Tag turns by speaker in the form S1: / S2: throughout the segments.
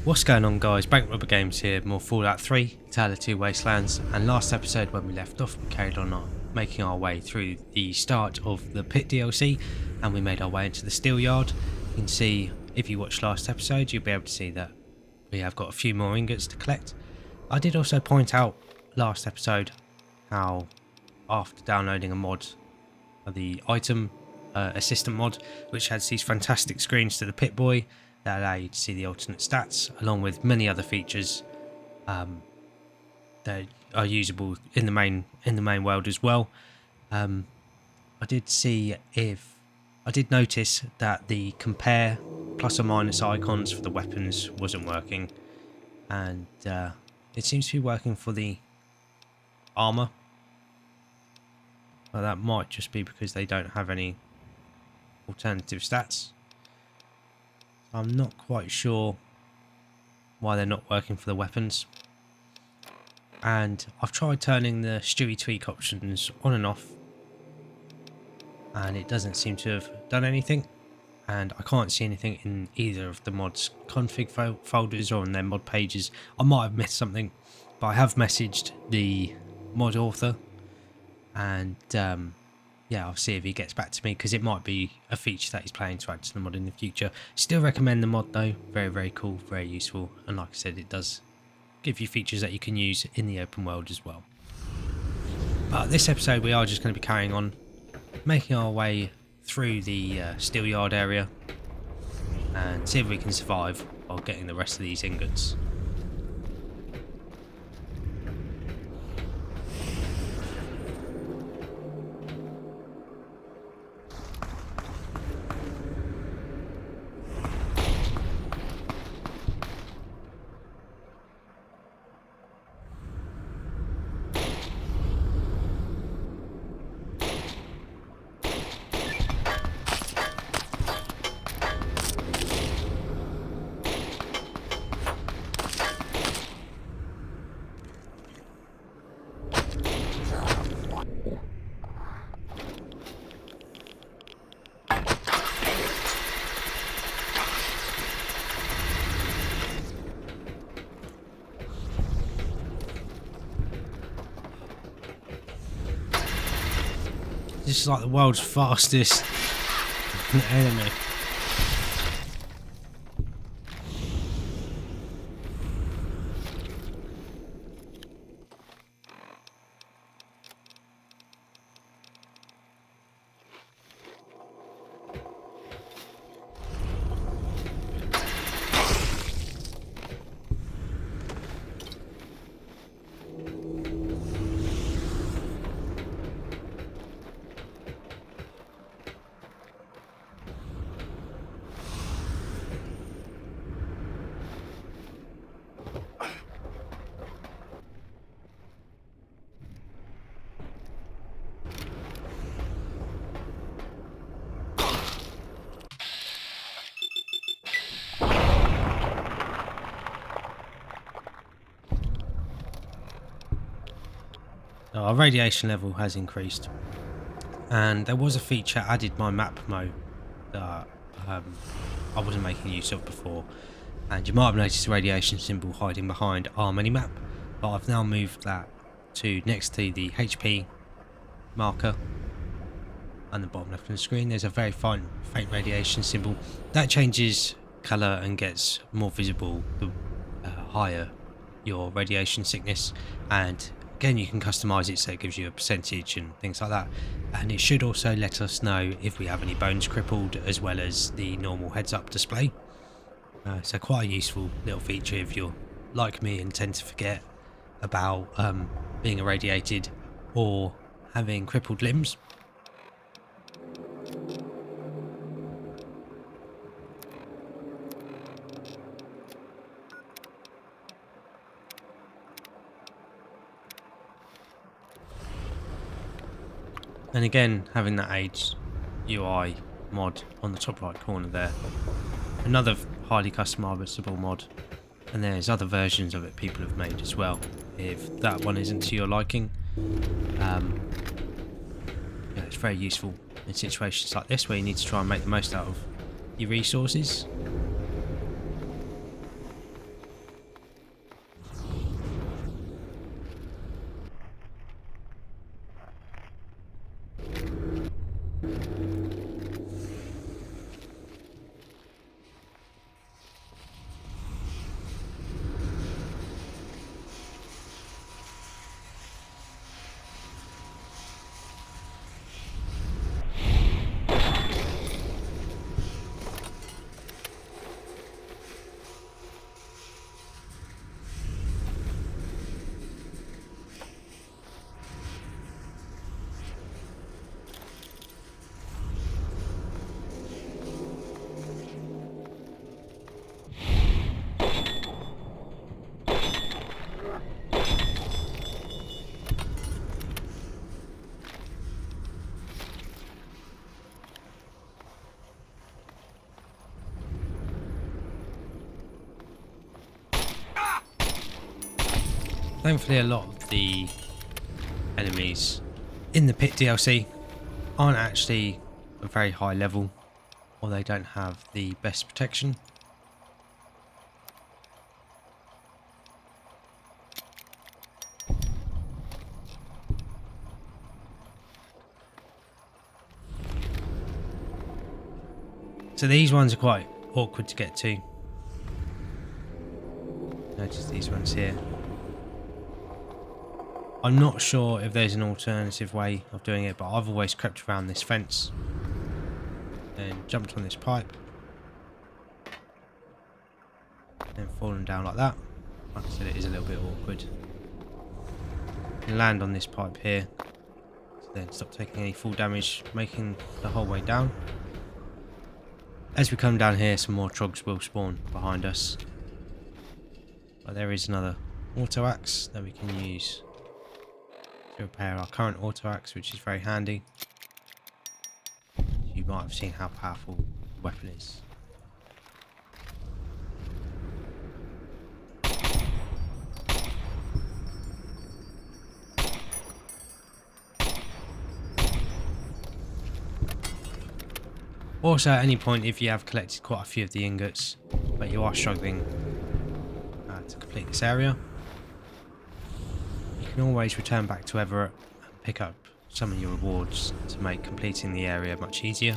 S1: What's going on, guys? Bank Rubber Games here, more Fallout 3, Tale of Two Wastelands, and last episode when we left off we carried on making our way through the start of the Pitt DLC and we made our way into the steel yard. You can see, if you watched last episode, you'll be able to see that we have got a few more ingots to collect. I did also point out last episode how after downloading a mod, the item assistant mod, which has these fantastic screens to the Pit Boy that allow you to see the alternate stats, along with many other features that are usable in the main world as well. I did notice that the compare plus or minus icons for the weapons wasn't working, and it seems to be working for the armor. Well, that might just be because they don't have any alternative stats. I'm not quite sure why they're not working for the weapons. And I've tried turning the Stewie tweak options on and off, and it doesn't seem to have done anything. And I can't see anything in either of the mods config folders or on their mod pages. I might have missed something, but I have messaged the mod author, and yeah, I'll see if he gets back to me, because it might be a feature that he's planning to add to the mod in the future. Still recommend the mod though, very cool, very useful, and like I said, it does give you features that you can use in the open world as well. But this episode we are just going to be carrying on, making our way through the steel yard area and see if we can survive while getting the rest of these ingots. This is like the world's fastest enemy. Our radiation level has increased, and there was a feature added by map mode that I wasn't making use of before, and you might have noticed the radiation symbol hiding behind our minimap, but I've now moved that to next to the HP marker on the bottom left of the screen. There's a very faint radiation symbol that changes colour and gets more visible the higher your radiation sickness, and again, you can customise it so it gives you a percentage and things like that, and it should also let us know if we have any bones crippled, as well as the normal heads up display. So quite a useful little feature if you're like me and tend to forget about being irradiated or having crippled limbs. And again, having that Age UI mod on the top right corner there, another highly customizable mod, and there's other versions of it people have made as well. If that one isn't to your liking, yeah, it's very useful in situations like this where you need to try and make the most out of your resources. Thankfully, a lot of the enemies in the Pitt DLC aren't actually a very high level, or they don't have the best protection. So these ones are quite awkward to get to. Notice these ones here. I'm not sure if there's an alternative way of doing it, but I've always crept around this fence and jumped on this pipe and fallen down like that. Like I said, it is a little bit awkward. And land on this pipe here, so then stop taking any full damage, making the whole way down. As we come down here, some more trogs will spawn behind us. But there is another auto axe that we can use to repair our current auto axe, which is very handy. You might have seen how powerful the weapon is. Also, at any point, if you have collected quite a few of the ingots, but you are struggling to complete this area, you can always return back to Everett and pick up some of your rewards to make completing the area much easier.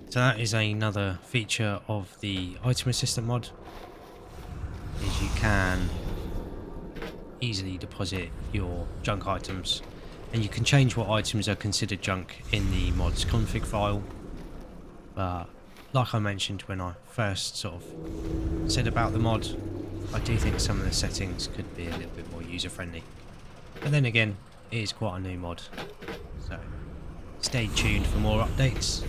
S1: So that is another feature of the item assistant mod, is you can easily deposit your junk items, and you can change what items are considered junk in the mod's config file. But like I mentioned when I first sort of said about the mod, I do think some of the settings could be a little bit more user friendly. But then again, it is quite a new mod, so stay tuned for more updates.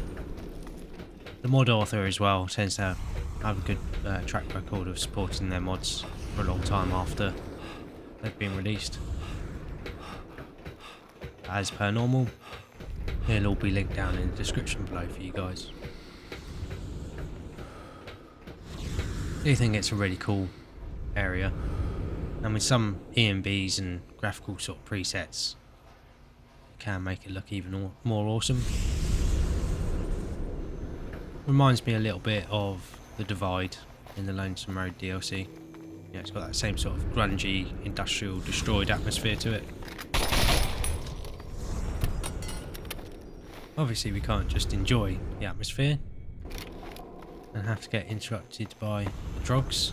S1: The mod author as well tends to have a good track record of supporting their mods for a long time after they've been released. As per normal, it'll all be linked down in the description below for you guys. I do think it's a really cool area, and with some ENBs and graphical sort of presets, it can make it look even more awesome. Reminds me a little bit of The Divide in the Lonesome Road DLC. Yeah, it's got that same sort of grungy, industrial, destroyed atmosphere to it. Obviously we can't just enjoy the atmosphere and have to get interrupted by drugs.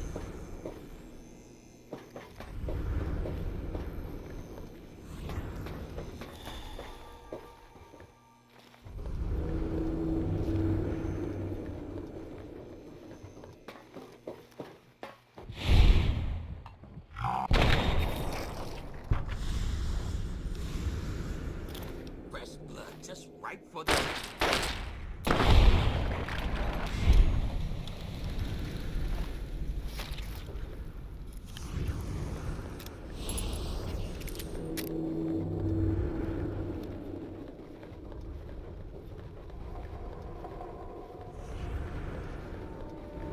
S2: Just right for the...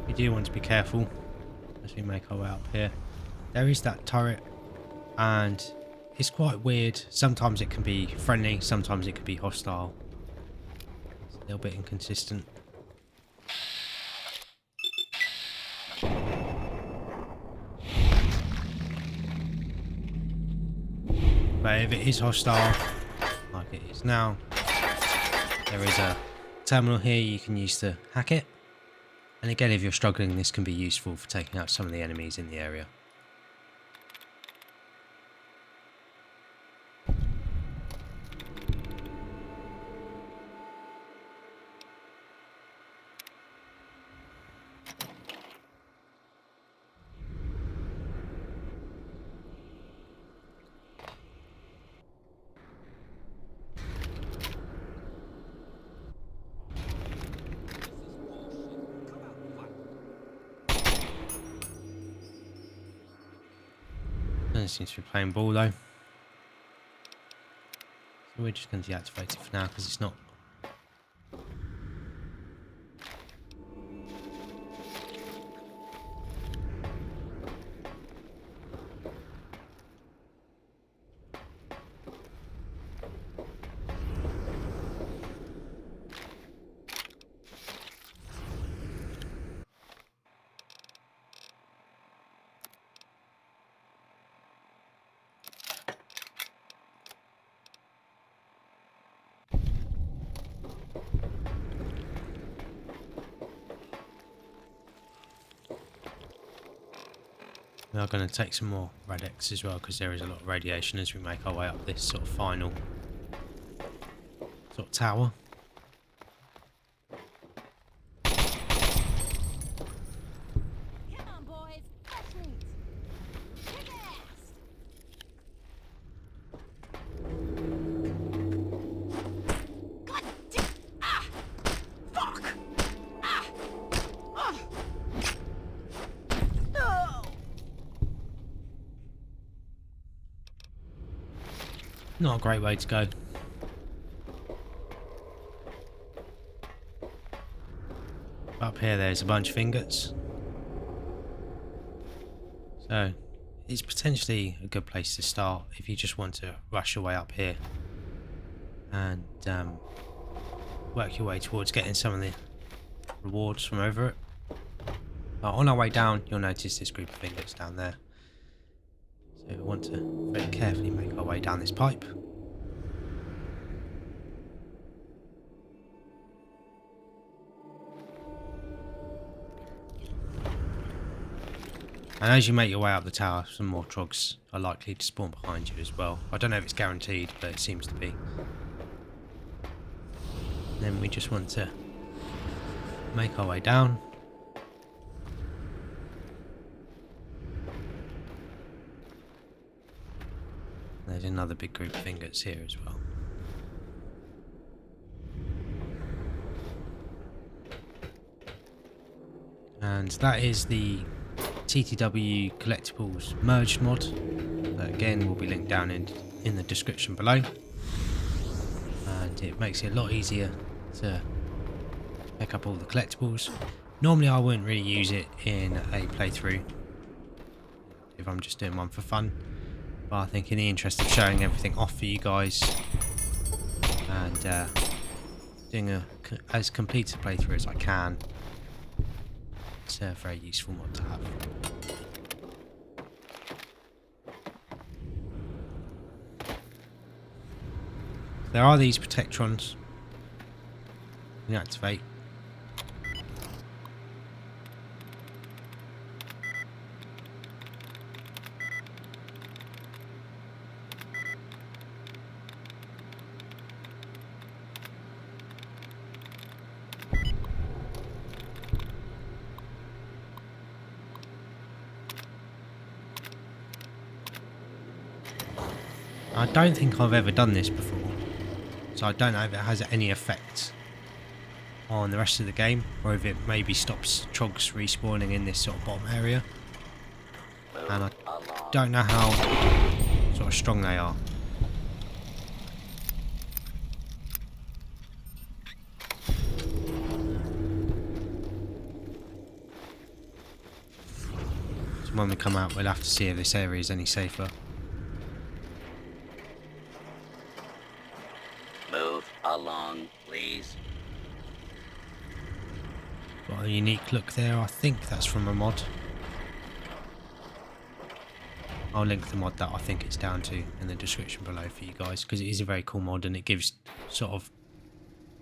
S1: We do want to be careful as we make our way up here. There is that turret, and it's quite weird. Sometimes it can be friendly, sometimes it can be hostile. It's a little bit inconsistent. But if it is hostile, like it is now, there is a terminal here you can use to hack it. And again, if you're struggling, this can be useful for taking out some of the enemies in the area. Wastelands seems to be playing ball though. So we're just going to deactivate it for now because it's not. We are going to take some more Radex as well because there is a lot of radiation as we make our way up this sort of final sort of tower.
S3: Come on, boys. Fresh meat. Kick ass. God damn. Ah! Fuck! Ah! Ah! No!
S1: Not a great way to go. Up here there's a bunch of ingots. So it's potentially a good place to start if you just want to rush your way up here and work your way towards getting some of the rewards from over it. On our way down you'll notice this group of ingots down there. So we want to very carefully make our way down this pipe. And as you make your way up the tower, some more trogs are likely to spawn behind you as well. I don't know if it's guaranteed, but it seems to be. Then we just want to make our way down. There's another big group of ingots here as well. And that is the TTW collectibles merged mod. That again will be linked down in the description below. And it makes it a lot easier to pick up all the collectibles. Normally I wouldn't really use it in a playthrough if I'm just doing one for fun. But I think in the interest of showing everything off for you guys and doing as complete a playthrough as I can, it's a very useful mod to have. There are these protectrons you can activate. I don't think I've ever done this before, so I don't know if it has any effect on the rest of the game, or if it maybe stops trogs respawning in this sort of bottom area. And I don't know how sort of strong they are. So when we come out, we'll have to see if this area is any safer.
S2: Along, please.
S1: Got a unique look there. I think that's from a mod. I'll link the mod that I think it's down to in the description below for you guys, because it is a very cool mod and it gives sort of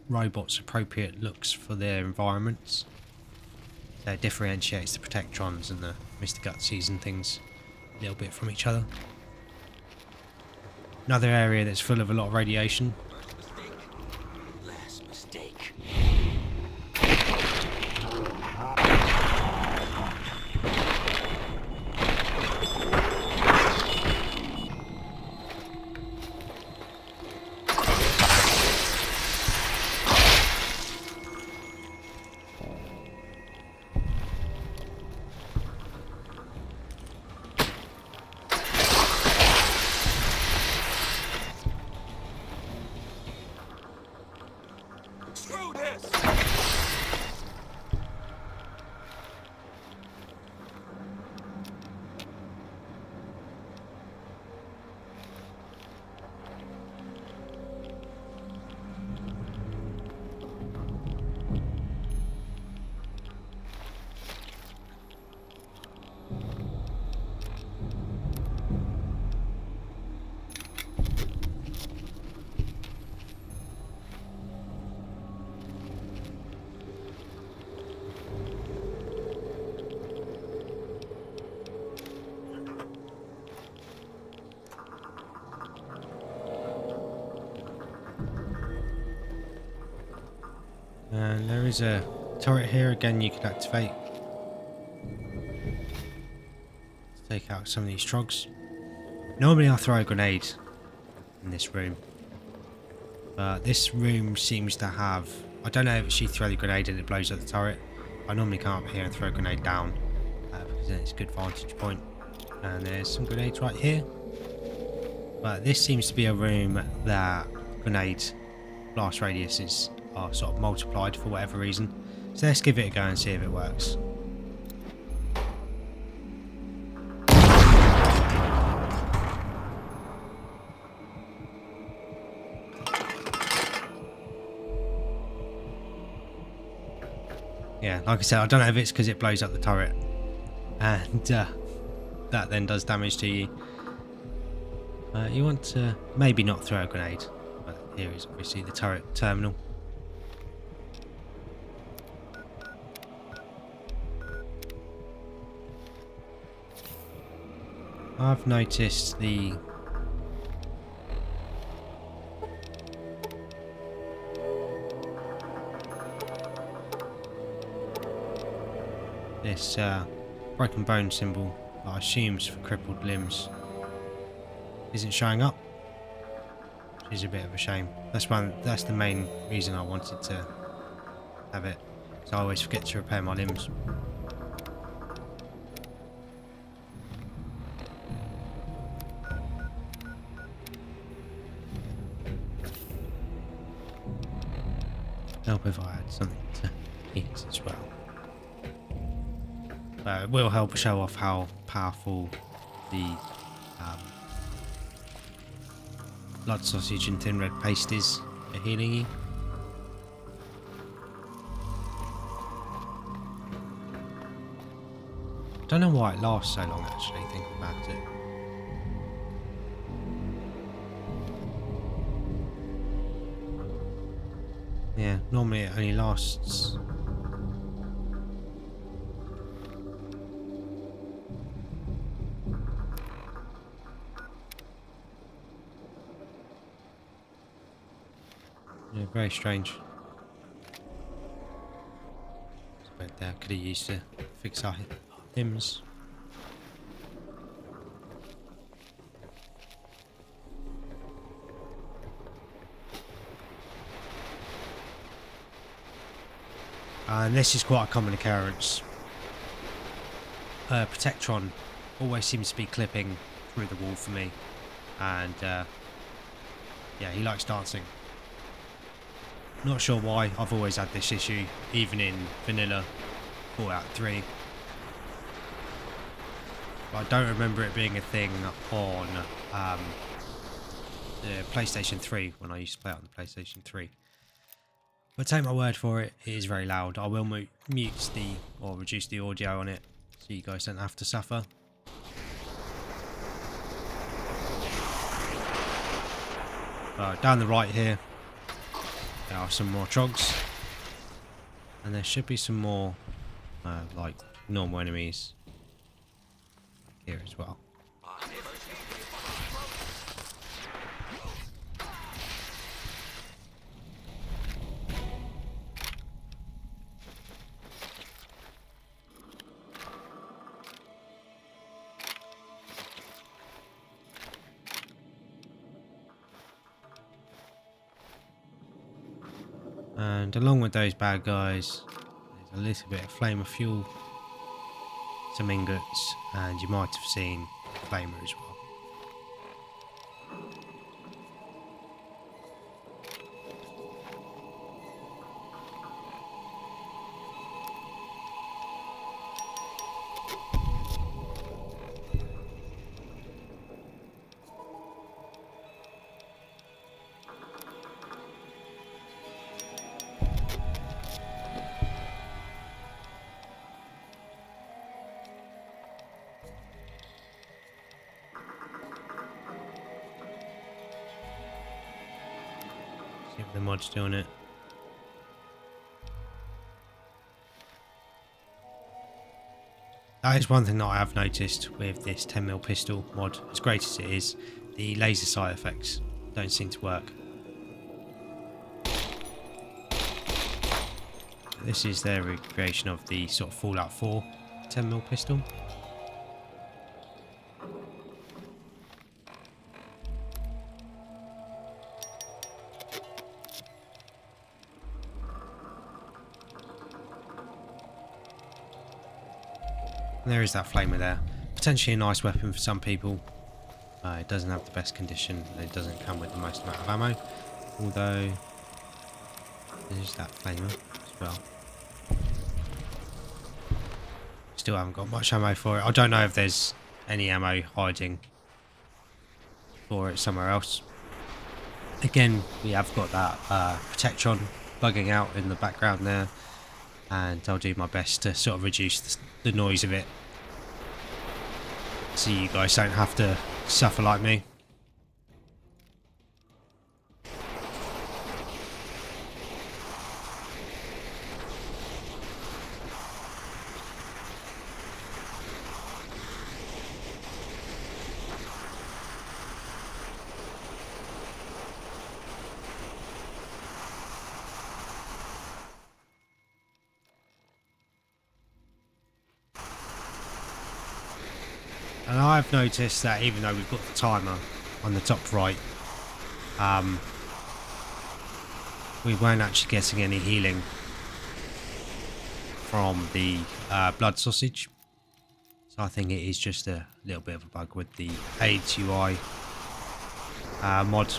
S1: robots appropriate looks for their environments. So it differentiates the Protectrons and the Mr. Gutsies and things a little bit from each other. Another area that's full of a lot of radiation.
S2: Last mistake.
S1: And there is a turret here again you can activate to take out some of these trogs. Normally I throw a grenade in this room, but this room seems to have, I don't know if you throw the grenade and it blows up the turret. I normally come up here and throw a grenade down because then it's a good vantage point. And there's some grenades right here, but this seems to be a room that grenade blast radiuses are sort of multiplied for whatever reason. So let's give it a go and see if it works. Yeah, like I said, I don't know if it's because it blows up the turret and that then does damage to you. You want to maybe not throw a grenade, but here is obviously the turret terminal. I've noticed this broken bone symbol that I assume is for crippled limbs isn't showing up, which is a bit of a shame. That's the main reason I wanted to have it, because I always forget to repair my limbs. Help if I had something to eat as well. But it will help show off how powerful the blood sausage and thin red paste is for healing you. Don't know why it lasts so long actually, thinking about it. Yeah, normally it only lasts yeah, very strange. But could have used to fix our limbs. And this is quite a common occurrence. Protectron always seems to be clipping through the wall for me, and yeah, he likes dancing. Not sure why. I've always had this issue, even in vanilla Fallout 3. But I don't remember it being a thing on the PlayStation 3 when I used to play it on the PlayStation 3. But take my word for it, it is very loud. I will mute or reduce the audio on it so you guys don't have to suffer. Down the right here, there are some more trogs, and there should be some more like normal enemies here as well. And along with those bad guys, there's a little bit of flame of fuel, some ingots, and you might have seen a flamer as well. See if the mod's doing it. That is one thing that I have noticed with this 10mm pistol mod. As great as it is, the laser side effects don't seem to work. This is their recreation of the sort of Fallout 4 10mm pistol. And there is that flamer there. Potentially a nice weapon for some people. It doesn't have the best condition, and it doesn't come with the most amount of ammo. Although, there's that flamer as well. Still haven't got much ammo for it. I don't know if there's any ammo hiding for it somewhere else. Again, we have got that Protectron bugging out in the background there, and I'll do my best to sort of reduce the noise of it, so you guys don't have to suffer like me. And I've noticed that even though we've got the timer on the top right, we weren't actually getting any healing from the blood sausage. So I think it is just a little bit of a bug with the AIDS UI mod.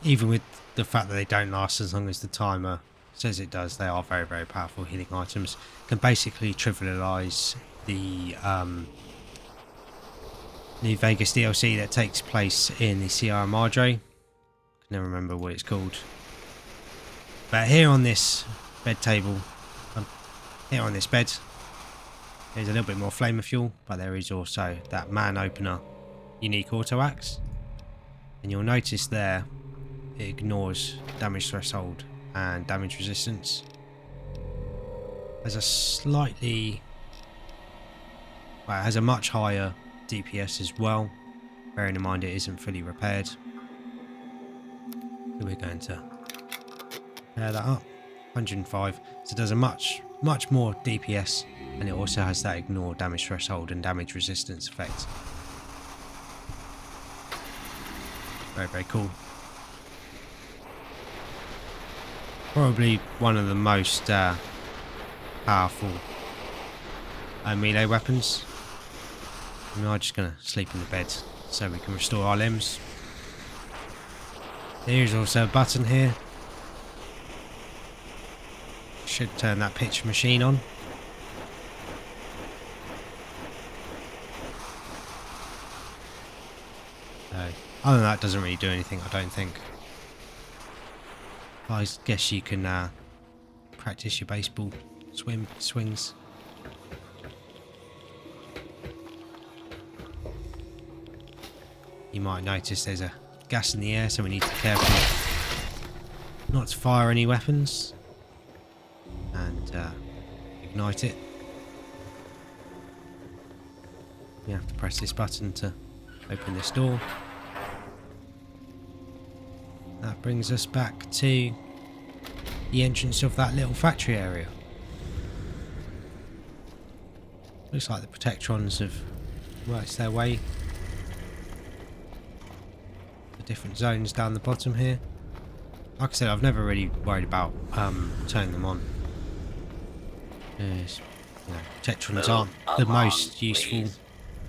S1: Even with the fact that they don't last as long as the timer says it does, they are very, very powerful healing items. Can basically trivialize the New Vegas DLC that takes place in the Sierra Madre. Can never remember what it's called. But here on this bed table, here on this bed, there's a little bit more flamer fuel, but there is also that man opener unique auto axe, and you'll notice there it ignores damage threshold and damage resistance. There's a slightly, well, it has a much higher DPS as well, bearing in mind it isn't fully repaired. So we're going to pair that up. 105, so it does a much more DPS, and it also has that ignore damage threshold and damage resistance effect. Very, very cool. Probably one of the most powerful melee weapons. And I'm just going to sleep in the bed so we can restore our limbs. There's also a button here. Should turn that pitch machine on. Other than that, it doesn't really do anything, I don't think. I guess you can practice your baseball swings. You might notice there's a gas in the air, so we need to be careful not to fire any weapons and ignite it. You have to press this button to open this door. That brings us back to the entrance of that little factory area. Looks like the Protectrons have worked their way to different zones down the bottom here. Like I said, I've never really worried about turning them on. Yes, you know, Protectrons aren't the most useful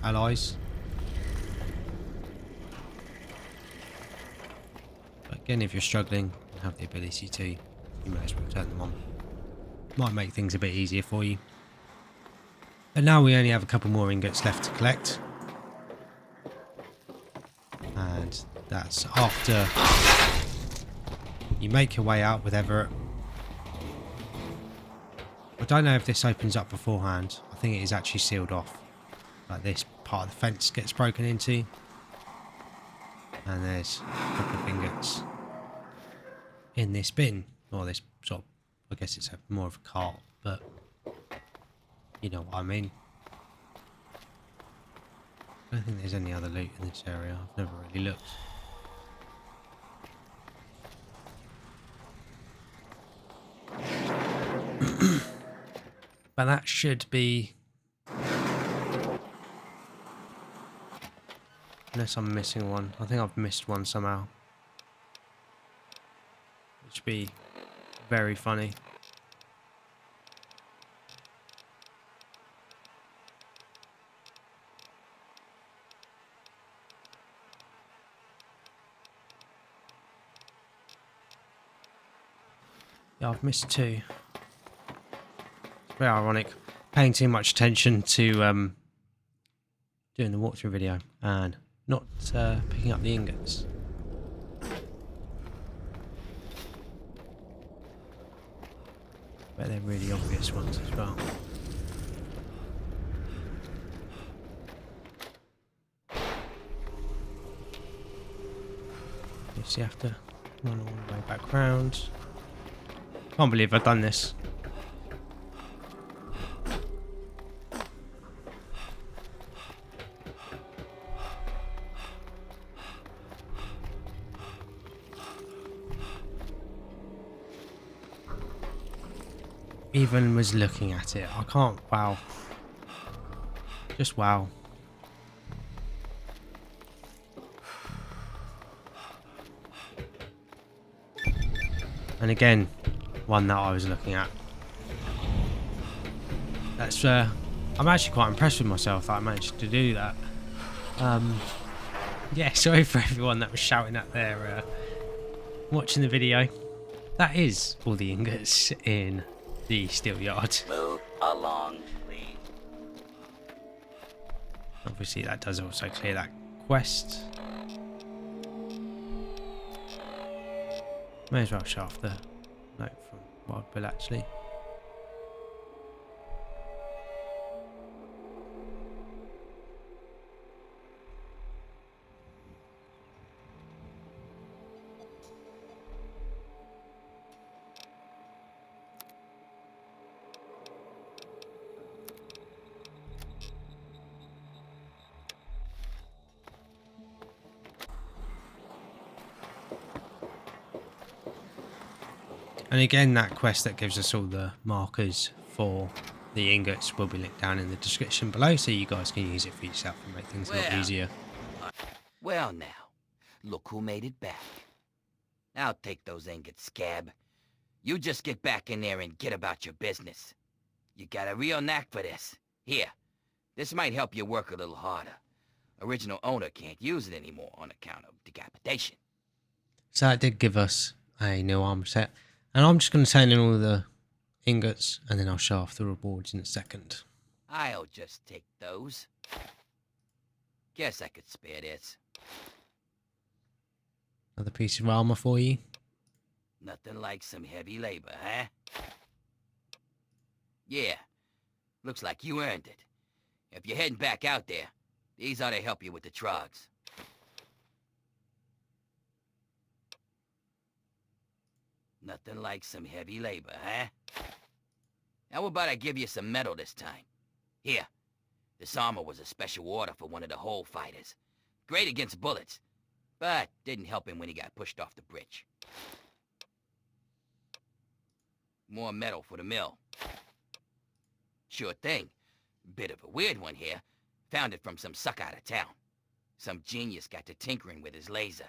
S1: allies. Again, if you're struggling and have the ability to, you may as well turn them on. Might make things a bit easier for you. But now we only have a couple more ingots left to collect. And that's after you make your way out with Everett. I don't know if this opens up beforehand. I think it is actually sealed off. Like this part of the fence gets broken into. And there's a couple of ingots in this bin. Or this sort of, I guess it's more of a cart, but you know what I mean. I don't think there's any other loot in this area. I've never really looked. But that should be... Unless I'm missing one. I think I've missed one somehow. Which would be very funny. Yeah, I've missed two. It's very ironic. Paying too much attention to doing the walkthrough video and not picking up the ingots. But they're really obvious ones as well. Just you have to run all the way back round. Can't believe I've done this. Even was looking at it. I can't. Wow. Just wow. And again, one that I was looking at. That's I'm actually quite impressed with myself that I managed to do that. Yeah, sorry for everyone that was shouting at their watching the video. That is all the ingots in the steel yard.
S2: Move along, please.
S1: Obviously that does also clear that quest. May as well show off the note from Wild Bill actually. And again, that quest that gives us all the markers for the ingots will be linked down in the description below, so you guys can use it for yourself and make things a lot easier.
S2: Well now, look who made it back. I'll take those ingots, scab. You just get back in there and get about your business. You got a real knack for this. Here, this might help you work a little harder. Original owner can't use it anymore on account of decapitation.
S1: So that did give us a new armor set. And I'm just going to turn in all the ingots and then I'll show off the rewards in a second.
S2: I'll just take those. Guess I could spare this.
S1: Another piece of armor for you.
S2: Nothing like some heavy labor, huh? Yeah, looks like you earned it. If you're heading back out there, these ought to help you with the trogs. Nothing like some heavy labor, huh? How about I give you some metal this time? Here, this armor was a special order for one of the hole fighters. Great against bullets, but didn't help him when he got pushed off the bridge. More metal for the mill. Sure thing. Bit of a weird one here. Found it from some sucker out of town. Some genius got to tinkering with his laser.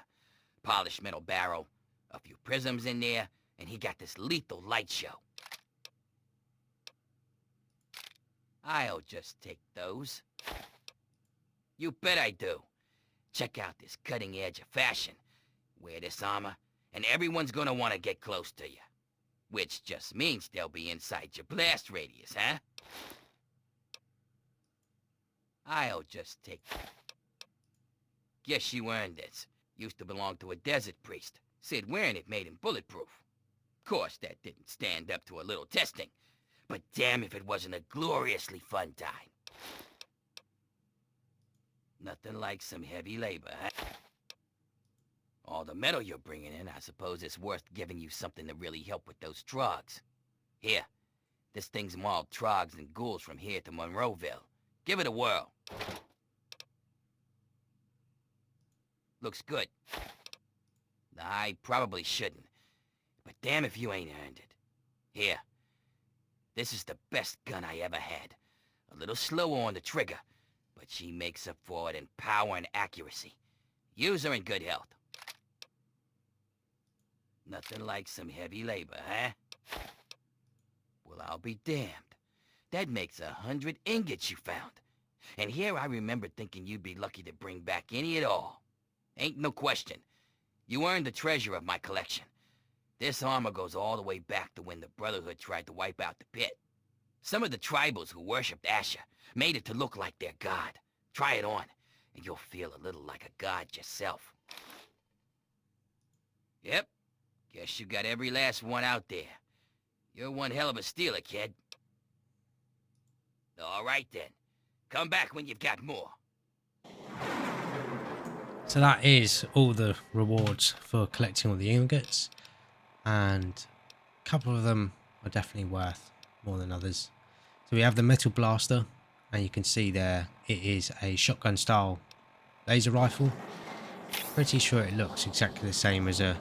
S2: Polished metal barrel, a few prisms in there, and he got this lethal light show. I'll just take those. You bet I do. Check out this cutting edge of fashion. Wear this armor, and everyone's gonna want to get close to you. Which just means they'll be inside your blast radius, huh? I'll just take that. Guess you earned this. Used to belong to a desert priest. Said wearing it made him bulletproof. Of course, that didn't stand up to a little testing. But damn if it wasn't a gloriously fun time. Nothing like some heavy labor, huh? All the metal you're bringing in, I suppose it's worth giving you something to really help with those trogs. Here, this thing's mauled trogs and ghouls from here to Monroeville. Give it a whirl. Looks good. I probably shouldn't, but damn if you ain't earned it. Here, this is the best gun I ever had. A little slower on the trigger, but she makes up for it in power and accuracy. Use her in good health. Nothing like some heavy labor, huh? Well, I'll be damned. That makes 100 ingots you found. And here I remember thinking you'd be lucky to bring back any at all. Ain't no question. You earned the treasure of my collection. This armor goes all the way back to when the Brotherhood tried to wipe out the Pit. Some of the tribals who worshipped Asher made it to look like their god. Try it on, and you'll feel a little like a god yourself. Yep. Guess you got every last one out there. You're one hell of a stealer, kid. All right, then. Come back when you've got more.
S1: So that is all the rewards for collecting all the ingots, and a couple of them are definitely worth more than others. So we have the metal blaster, and you can see there it is a shotgun style laser rifle. Pretty sure it looks exactly the same as a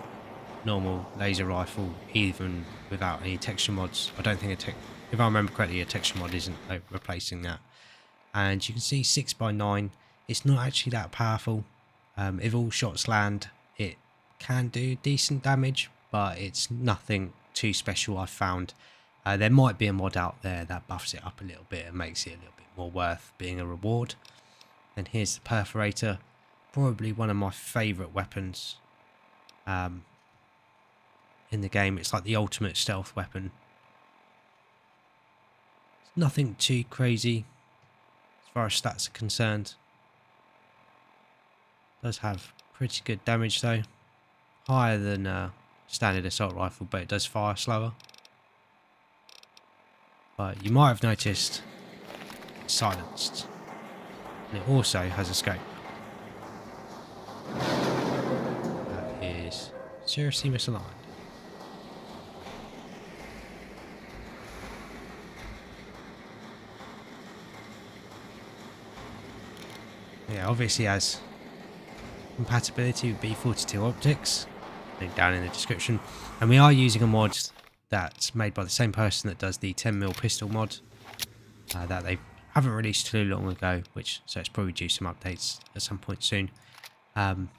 S1: normal laser rifle, even without any texture mods. I don't think if I remember correctly, a texture mod isn't replacing that. And you can see 6x9. It's not actually that powerful. If all shots land, it can do decent damage, but it's nothing too special, I've found. There might be a mod out there that buffs it up a little bit and makes it a little bit more worth being a reward. And here's the perforator, probably one of my favourite weapons in the game. It's like the ultimate stealth weapon. It's nothing too crazy as far as stats are concerned. Does have pretty good damage though, higher than standard assault rifle, but it does fire slower. But you might have noticed it's silenced, and it also has a scope. That is seriously misaligned. Yeah, obviously has compatibility with B42 optics, link down in the description, and we are using a mod that's made by the same person that does the 10mm pistol mod that they haven't released too long ago, so it's probably due some updates at some point soon, and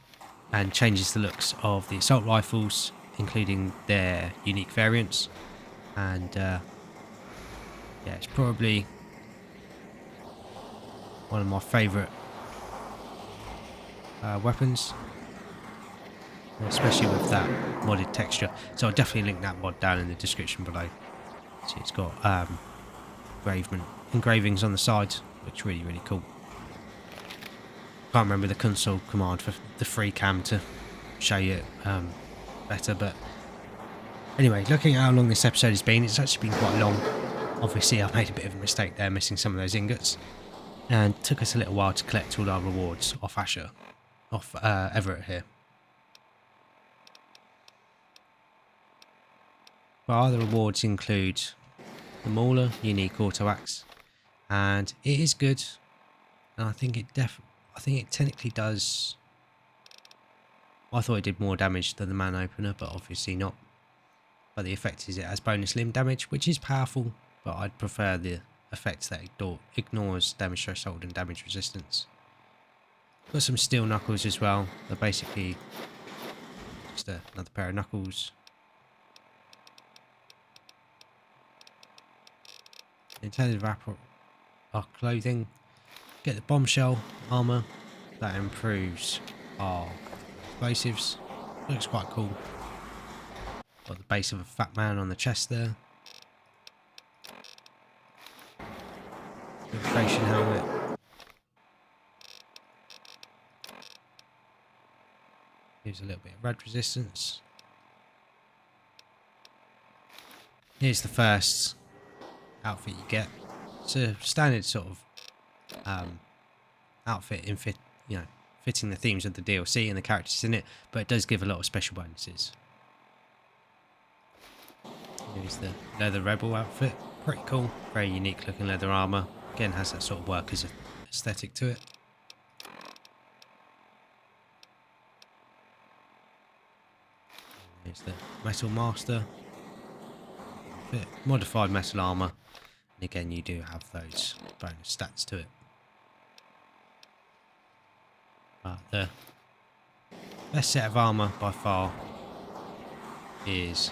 S1: changes the looks of the assault rifles, including their unique variants. And yeah, it's probably one of my favourite weapons, especially with that modded texture. So I'll definitely link that mod down in the description below. See, it's got engravings on the sides, which is really, really cool. Can't remember the console command for the free cam to show you it better, but anyway, looking at how long this episode has been, it's actually been quite long. Obviously I made a bit of a mistake there, missing some of those ingots, and it took us a little while to collect all our rewards off Everett here. But other rewards include the Mauler unique auto axe, and it is good, and I think it technically does. I thought it did more damage than the man opener, but obviously not. But the effect is it has bonus limb damage, which is powerful, but I'd prefer the effect that ignores damage threshold and damage resistance. Got some steel knuckles as well. They're basically just another pair of knuckles. In terms of our clothing, get the bombshell armor that improves our explosives. Looks quite cool. Got the base of a fat man on the chest there. Inflation helmet. Gives a little bit of rad resistance. Here's the first outfit you get. It's a standard sort of outfit fitting the themes of the DLC and the characters in it, but it does give a lot of special bonuses. Here's the leather rebel outfit. Pretty cool. Very unique looking leather armor. Again, has that sort of workers aesthetic to it. Here's the metal master. Modified metal armor. And again, you do have those bonus stats to it. But the best set of armor by far is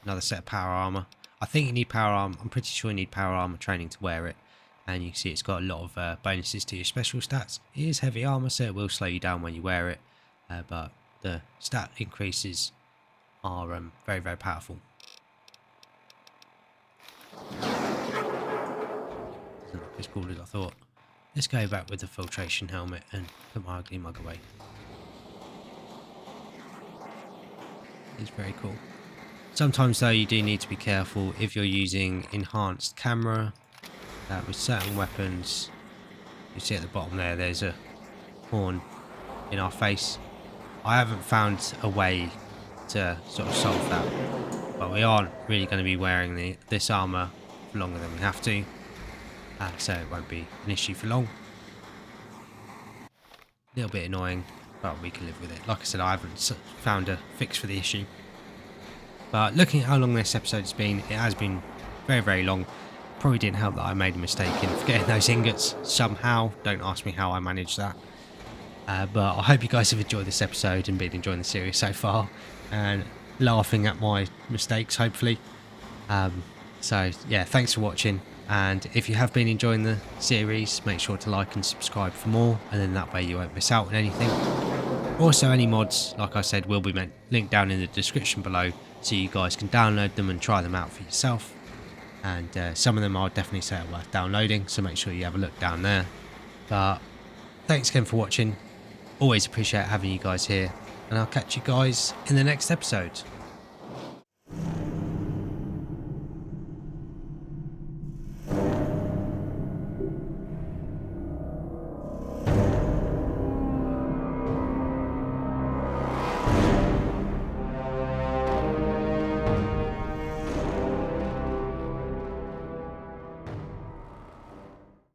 S1: another set of power armor. I think you need power armor. I'm pretty sure you need power armor training to wear it. And you can see it's got a lot of bonuses to your special stats. It is heavy armor, so it will slow you down when you wear it. But the stat increases are very, very powerful. Doesn't look as cool as I thought. Let's go back with the filtration helmet and put my ugly mug away. It's very cool. Sometimes though you do need to be careful if you're using enhanced camera with certain weapons. You see at the bottom there's a horn in our face. I haven't found a way to sort of solve that, but we aren't really going to be wearing this armor for longer than we have to, so it won't be an issue for long. A little bit annoying, but we can live with it. Like I said, I haven't found a fix for the issue. But looking at how long this episode's been, it has been very, very long. Probably didn't help that I made a mistake in forgetting those ingots somehow. Don't ask me how I managed that. But I hope you guys have enjoyed this episode and been enjoying the series so far and laughing at my mistakes, hopefully. So yeah, thanks for watching, and if you have been enjoying the series, make sure to like and subscribe for more, and then that way you won't miss out on anything. Also, any mods, like I said, will be linked down in the description below, so you guys can download them and try them out for yourself. And some of them I'll definitely say are worth downloading, so make sure you have a look down there. But thanks again for watching. Always appreciate having you guys here, and I'll catch you guys in the next episode.